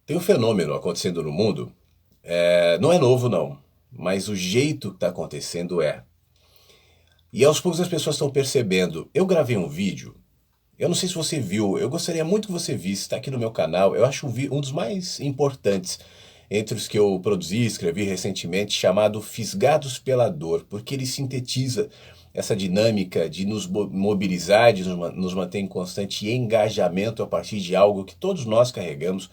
Tem um fenômeno acontecendo no mundo, não é novo não, mas o jeito que está acontecendo é. E aos poucos as pessoas estão percebendo. Eu gravei um vídeo, eu não sei se você viu, eu gostaria muito que você visse, está aqui no meu canal. Eu acho um dos mais importantes entre os que eu produzi e escrevi recentemente, chamado Fisgados pela Dor, porque ele sintetiza essa dinâmica de nos mobilizar, de nos manter em constante engajamento a partir de algo que todos nós carregamos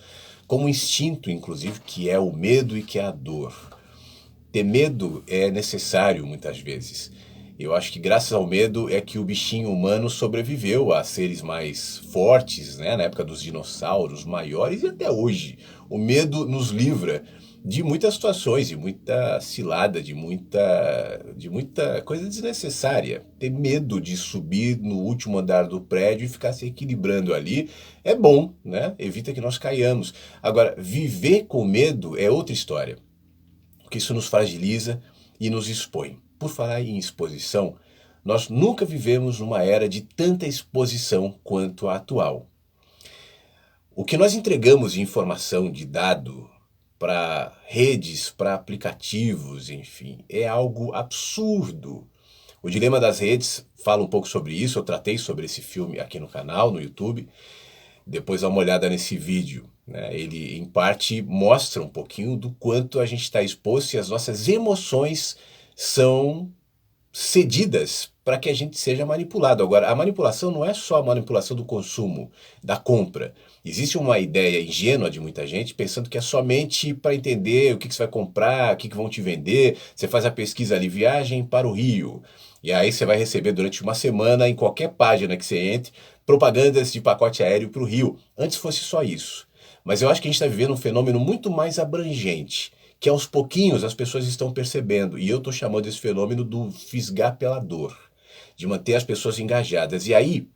como instinto, inclusive, que é o medo e que é a dor. Ter medo é necessário muitas vezes. Eu acho que graças ao medo é que o bichinho humano sobreviveu a seres mais fortes, né? Na época dos dinossauros maiores e até hoje. O medo nos livra de muitas situações, de muita cilada, de muita coisa desnecessária. Ter medo de subir no último andar do prédio e ficar se equilibrando ali é bom, né? Evita que nós caiamos. Agora, viver com medo é outra história, porque isso nos fragiliza e nos expõe. Por falar em exposição, nós nunca vivemos numa era de tanta exposição quanto a atual. O que nós entregamos de informação, de dado, para redes, para aplicativos, enfim, é algo absurdo. O Dilema das Redes fala um pouco sobre isso, eu tratei sobre esse filme aqui no canal, no YouTube. Depois dá uma olhada nesse vídeo, né? Ele, em parte, mostra um pouquinho do quanto a gente está exposto e as nossas emoções são cedidas para que a gente seja manipulado. Agora, a manipulação não é só a manipulação do consumo, da compra. Existe uma ideia ingênua de muita gente pensando que é somente para entender o que você vai comprar, o que vão te vender. Você faz a pesquisa ali, viagem para o Rio. E aí você vai receber durante uma semana, em qualquer página que você entre, propagandas de pacote aéreo para o Rio. Antes fosse só isso. Mas eu acho que a gente está vivendo um fenômeno muito mais abrangente, que aos pouquinhos as pessoas estão percebendo. E eu estou chamando esse fenômeno do fisgar pela dor, de manter as pessoas engajadas. E aí,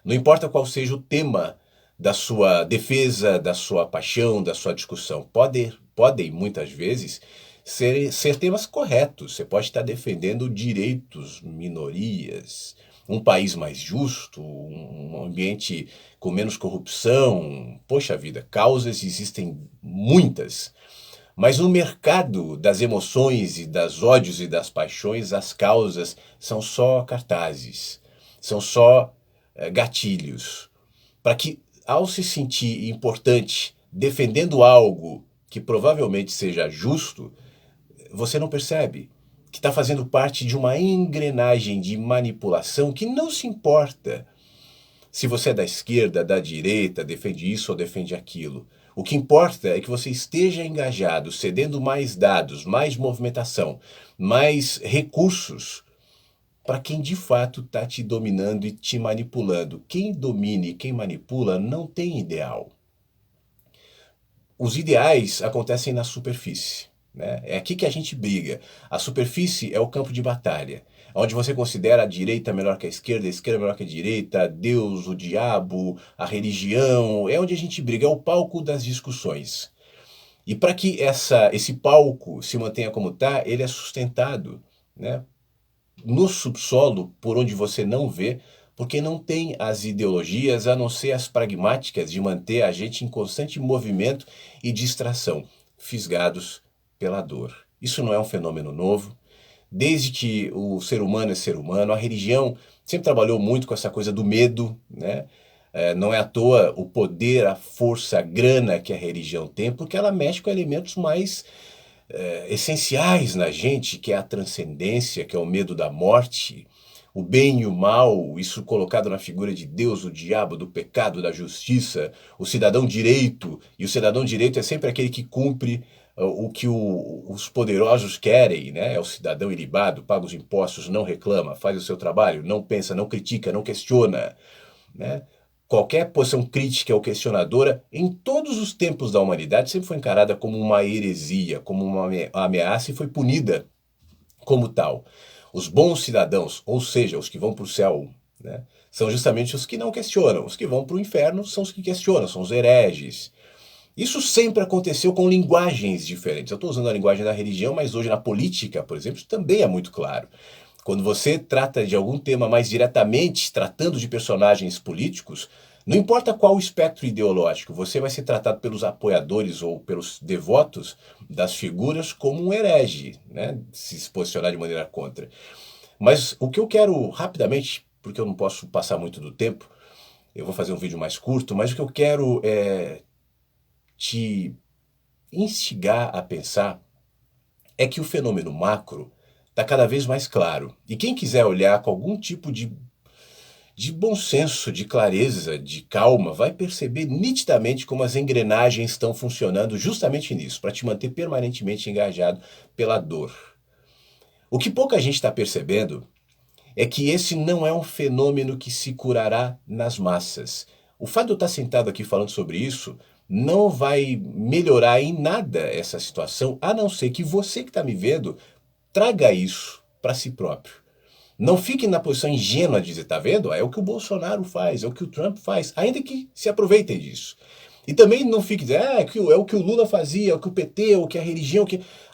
não importa qual seja o tema da sua defesa, da sua paixão, da sua discussão, podem muitas vezes ser temas corretos. Você pode estar defendendo direitos, minorias, um país mais justo, um ambiente com menos corrupção. Poxa vida, causas existem muitas. Mas no mercado das emoções e das ódios e das paixões, as causas são só cartazes, são só gatilhos. Para que, ao se sentir importante defendendo algo que provavelmente seja justo, você não percebe que está fazendo parte de uma engrenagem de manipulação que não se importa se você é da esquerda, da direita, defende isso ou defende aquilo. O que importa é que você esteja engajado, cedendo mais dados, mais movimentação, mais recursos para quem de fato está te dominando e te manipulando. Quem domina e quem manipula não tem ideal. Os ideais acontecem na superfície, né? É aqui que a gente briga. A superfície é o campo de batalha, onde você considera a direita melhor que a esquerda melhor que a direita, Deus, o diabo, a religião. É onde a gente briga, é o palco das discussões. E para que esse palco se mantenha como está, ele é sustentado, né, no subsolo, por onde você não vê, porque não tem as ideologias, a não ser as pragmáticas de manter a gente em constante movimento e distração, fisgados pela dor. Isso não é um fenômeno novo. Desde que o ser humano é ser humano, a religião sempre trabalhou muito com essa coisa do medo, né? Não é à toa o poder, a força, a grana que a religião tem, porque ela mexe com elementos mais essenciais na gente, que é a transcendência, que é o medo da morte, o bem e o mal, isso colocado na figura de Deus, do diabo, do pecado, da justiça, o cidadão direito. E o cidadão direito é sempre aquele que cumpre o que os poderosos querem, né? É o cidadão ilibado, paga os impostos, não reclama, faz o seu trabalho, não pensa, não critica, não questiona, né? Qualquer posição crítica ou questionadora, em todos os tempos da humanidade, sempre foi encarada como uma heresia, como uma ameaça e foi punida como tal. Os bons cidadãos, ou seja, os que vão para o céu, né, são justamente os que não questionam. Os que vão para o inferno são os que questionam, são os hereges. Isso sempre aconteceu com linguagens diferentes. Eu estou usando a linguagem da religião, mas hoje na política, por exemplo, isso também é muito claro. Quando você trata de algum tema mais diretamente, tratando de personagens políticos, Não importa qual o espectro ideológico, você vai ser tratado pelos apoiadores ou pelos devotos das figuras como um herege, né? Se posicionar de maneira contra. Mas o que eu quero rapidamente, porque eu não posso passar muito do tempo, eu vou fazer um vídeo mais curto, mas o que eu quero é te instigar a pensar é que o fenômeno macro está cada vez mais claro. E quem quiser olhar com algum tipo de bom senso, de clareza, de calma, vai perceber nitidamente como as engrenagens estão funcionando justamente nisso, para te manter permanentemente engajado pela dor. O que pouca gente está percebendo é que esse não é um fenômeno que se curará nas massas. O fato de eu estar sentado aqui falando sobre isso não vai melhorar em nada essa situação, a não ser que você que está me vendo traga isso para si próprio. Não fique na posição ingênua de dizer, tá vendo? É o que o Bolsonaro faz, é o que o Trump faz, ainda que se aproveitem disso. E também não fique dizendo, é o que o Lula fazia, é o que o PT, é o que a religião,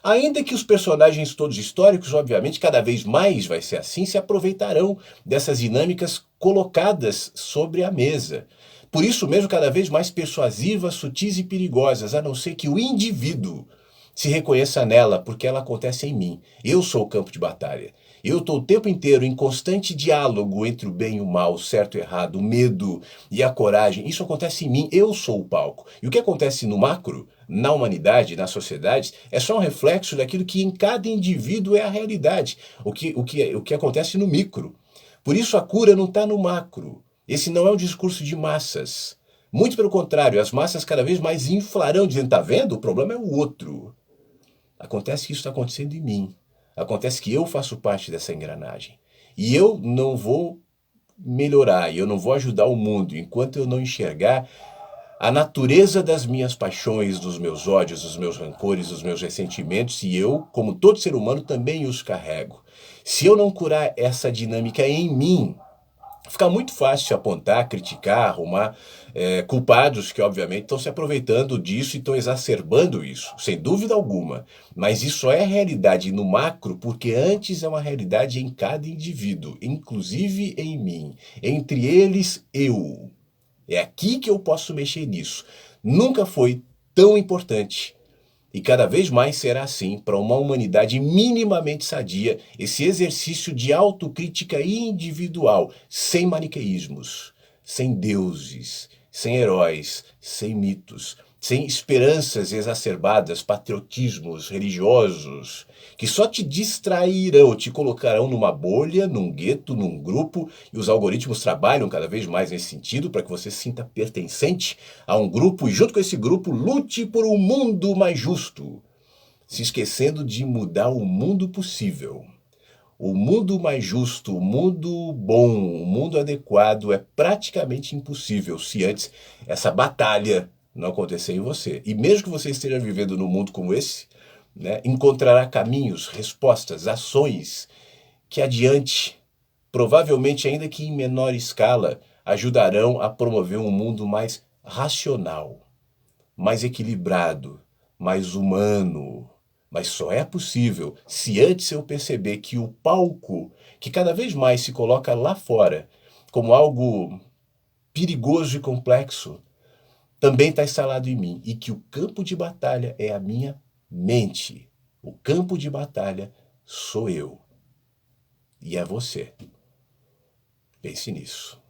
ainda que os personagens todos históricos, obviamente, cada vez mais vai ser assim, se aproveitarão dessas dinâmicas colocadas sobre a mesa. Por isso mesmo, cada vez mais persuasivas, sutis e perigosas, a não ser que o indivíduo se reconheça nela, porque ela acontece em mim. Eu sou o campo de batalha. Eu estou o tempo inteiro em constante diálogo entre o bem e o mal, o certo e o errado, o medo e a coragem. Isso acontece em mim, eu sou o palco. E o que acontece no macro, na humanidade, nas sociedades, é só um reflexo daquilo que em cada indivíduo é a realidade. O que acontece no micro. Por isso a cura não está no macro. Esse não é um discurso de massas. Muito pelo contrário, as massas cada vez mais inflarão, dizendo, tá vendo? O problema é o outro. Acontece que isso está acontecendo em mim. Acontece que eu faço parte dessa engrenagem. E eu não vou melhorar, e eu não vou ajudar o mundo enquanto eu não enxergar a natureza das minhas paixões, dos meus ódios, dos meus rancores, dos meus ressentimentos, e eu, como todo ser humano, também os carrego. Se eu não curar essa dinâmica em mim, fica muito fácil apontar, criticar, arrumar culpados que obviamente estão se aproveitando disso e estão exacerbando isso, sem dúvida alguma. Mas isso é realidade no macro, porque antes é uma realidade em cada indivíduo, inclusive em mim. Entre eles, eu. É aqui que eu posso mexer nisso. Nunca foi tão importante. E cada vez mais será assim para uma humanidade minimamente sadia, esse exercício de autocrítica individual, sem maniqueísmos, sem deuses, sem heróis, sem mitos, sem esperanças exacerbadas, patriotismos religiosos, que só te distrairão, te colocarão numa bolha, num gueto, num grupo, e os algoritmos trabalham cada vez mais nesse sentido para que você se sinta pertencente a um grupo e junto com esse grupo lute por um mundo mais justo, se esquecendo de mudar o mundo possível. O mundo mais justo, o mundo bom, o mundo adequado é praticamente impossível se antes essa batalha não acontecer em você. E mesmo que você esteja vivendo num mundo como esse, né, encontrará caminhos, respostas, ações que adiante, provavelmente ainda que em menor escala, ajudarão a promover um mundo mais racional, mais equilibrado, mais humano. Mas só é possível se antes eu perceber que o palco, que cada vez mais se coloca lá fora como algo perigoso e complexo, também está instalado em mim e que o campo de batalha é a minha mente. O campo de batalha sou eu. E é você. Pense nisso.